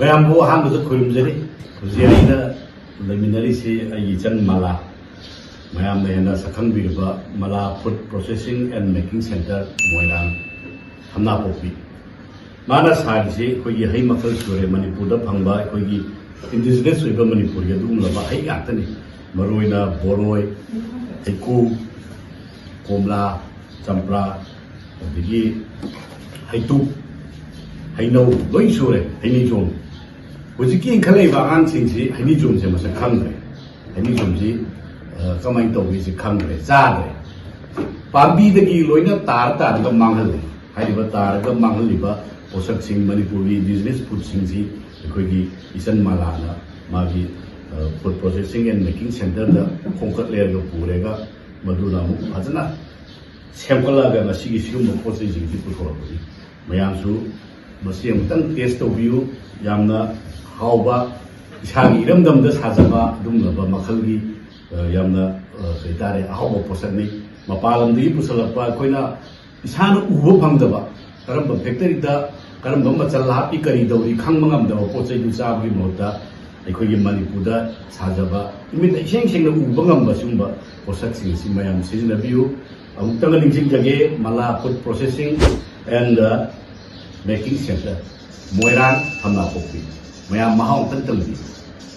ꯃꯌꯥꯝꯕꯨ ꯑꯍꯥꯟꯕꯗ ꯈꯨꯔꯨꯝꯖꯔꯤ ꯍꯧꯖꯤꯛ ꯑꯩꯅ ꯂꯩꯃꯤꯟꯅꯔꯤꯁꯤ ꯑꯩꯒꯤ ꯏꯆꯟ ꯃꯂꯥ ꯃꯌꯥꯝꯅ ꯍꯦꯟꯅ ꯁꯛꯈꯪꯕꯤꯔꯕ ꯃꯂꯥ food processing and making centre ꯃꯣꯏꯔꯥꯡ ꯊꯝꯅꯥꯄꯣꯛꯄꯤ ꯃꯥꯅ ꯁꯥꯔꯤꯁꯤ ꯑꯩꯈꯣꯏꯒꯤ ꯍꯩ ꯃꯈꯜ ꯁꯨꯔꯦ ꯃꯅꯤꯄꯨꯔꯗ ꯐꯪꯕ ꯑꯩꯈꯣꯏꯒꯤ ꯏꯟꯗꯤꯖꯤꯅꯁ ꯑꯣꯏꯕ ꯃꯅꯤꯄꯨꯔꯒꯤ ꯑꯗꯨꯒꯨꯝꯂꯕ ꯍꯩ ꯉꯥꯛꯇꯅꯤ ꯃꯔꯨꯑꯣꯏꯅ ꯕꯣꯔꯣꯏ ꯍꯩꯀꯨ ꯀꯣꯝꯂꯥ ꯆꯝꯄ꯭ꯔꯥ ꯑꯗꯒꯤ ꯍꯩꯇꯨꯞ ꯍꯩꯅꯧ ꯂꯣꯏ ꯁꯨꯔꯦ ꯍꯩꯅꯤꯡꯖꯣꯝ ꯍꯧꯖꯤꯛꯀꯤ ꯏꯟꯈꯠꯂꯛꯏꯕ ꯑꯉꯥꯡꯁꯤꯡꯁꯤ ꯍꯩꯅꯤꯡꯖꯣꯝꯁꯦ ꯃꯁꯛ ꯈꯪꯗ꯭ꯔꯦ ꯍꯩꯅꯤꯡꯖꯣꯝꯁꯤ ꯀꯃꯥꯏꯅ ꯇꯧꯒꯦꯁꯤ ꯈꯪꯗ꯭ꯔꯦ ꯆꯥꯗ꯭ꯔꯦ ꯄꯥꯝꯕꯤꯗꯒꯤ ꯂꯣꯏꯅ ꯇꯥꯔꯒ ꯃꯥꯡꯍꯜꯂꯤ ꯍꯥꯏꯔꯤꯕ ꯇꯥꯔꯒ ꯃꯥꯡꯍꯜꯂꯤꯕ ꯄꯣꯠꯁꯛꯁꯤꯡ ꯃꯅꯤꯄꯨꯔꯒꯤ ꯏꯟꯗꯤꯖꯤꯅꯁ ꯐꯨꯗꯁꯤꯡꯁꯤ ꯑꯩꯈꯣꯏꯒꯤ ꯏꯆꯟ ꯃꯂꯥꯅ ꯃꯥꯒꯤ ꯐꯨꯗ ꯄ꯭ꯔꯣꯁꯦꯁꯤꯡ ꯑꯦꯟ ꯃꯦꯀꯤꯡ ꯁꯦꯟꯇꯔꯗ ꯈꯣꯡꯀꯠꯂꯦꯔꯒ ꯄꯨꯔꯦꯒ ꯃꯗꯨꯅ ꯑꯃꯨꯛ ꯐꯖꯅ ꯁꯦꯝꯒꯠꯂꯒ ꯉꯁꯤꯒꯤ ꯁꯤꯒꯨꯝꯕ ꯄꯣꯠ ꯆꯩꯁꯤꯡꯁꯤ ꯄꯨꯊꯣꯔꯛꯄꯅꯤ ꯃꯌꯥꯝꯁꯨ ꯃꯁꯤ ꯑꯃꯨꯛꯇꯪ ꯇꯦꯁ ꯇꯧꯕꯤꯌꯨ ꯌꯥꯝꯅ ꯍꯥꯎꯕ ꯏꯁꯥꯒꯤ ꯏꯔꯝꯗꯝꯗ ꯁꯥꯖꯕ ꯑꯗꯨꯒꯨꯝꯂꯕ ꯃꯈꯜꯒꯤ ꯌꯥꯝꯅ ꯀꯩ ꯍꯥꯏꯇꯥꯔꯦ ꯑꯍꯥꯎꯕ ꯄꯣꯠꯁꯛꯅꯤ ꯃꯄꯥꯟ ꯂꯝꯗꯒꯤ ꯄꯨꯁꯤꯜꯂꯛꯄ ꯑꯩꯈꯣꯏꯅ ꯏꯁꯥꯅ ꯎꯕ ꯐꯪꯗꯕ ꯀꯔꯝꯕ ꯐꯦꯛꯇꯔꯤꯗ ꯀꯔꯝꯕ ꯃꯆꯜ ꯍꯥꯞꯄꯤ ꯀꯔꯤ ꯇꯧꯔꯤ ꯈꯪꯕ ꯉꯝꯗꯕ ꯄꯣꯠ ꯆꯩꯗꯨ ꯆꯥꯕꯒꯤ ꯃꯍꯨꯠꯇ ꯑꯩꯈꯣꯏꯒꯤ ꯃꯅꯤꯄꯨꯔꯗ ꯁꯥꯖꯕ ꯏꯃꯤꯠꯇ ꯏꯁꯦꯡ ꯁꯦꯡꯅ ꯎꯕ ꯉꯝꯕ ꯁꯤꯒꯨꯝꯕ ꯄꯣꯠꯁꯛꯁꯤꯡ ꯑꯁꯤ ꯃꯌꯥꯝ ꯁꯤꯖꯤꯟꯅꯕꯤꯌꯨ ꯑꯃꯨꯛꯇꯪꯒ ꯅꯤꯡꯁꯤꯡꯖꯒꯦ ꯃꯂꯥ food processing and making centre ꯃꯣꯏꯔꯥꯡ ꯊꯝꯅꯥꯄꯣꯛꯄꯤ ꯃꯌꯥꯝ ꯃꯍꯥꯎ ꯑꯝꯇꯪ ꯇꯪꯕꯤꯌꯨ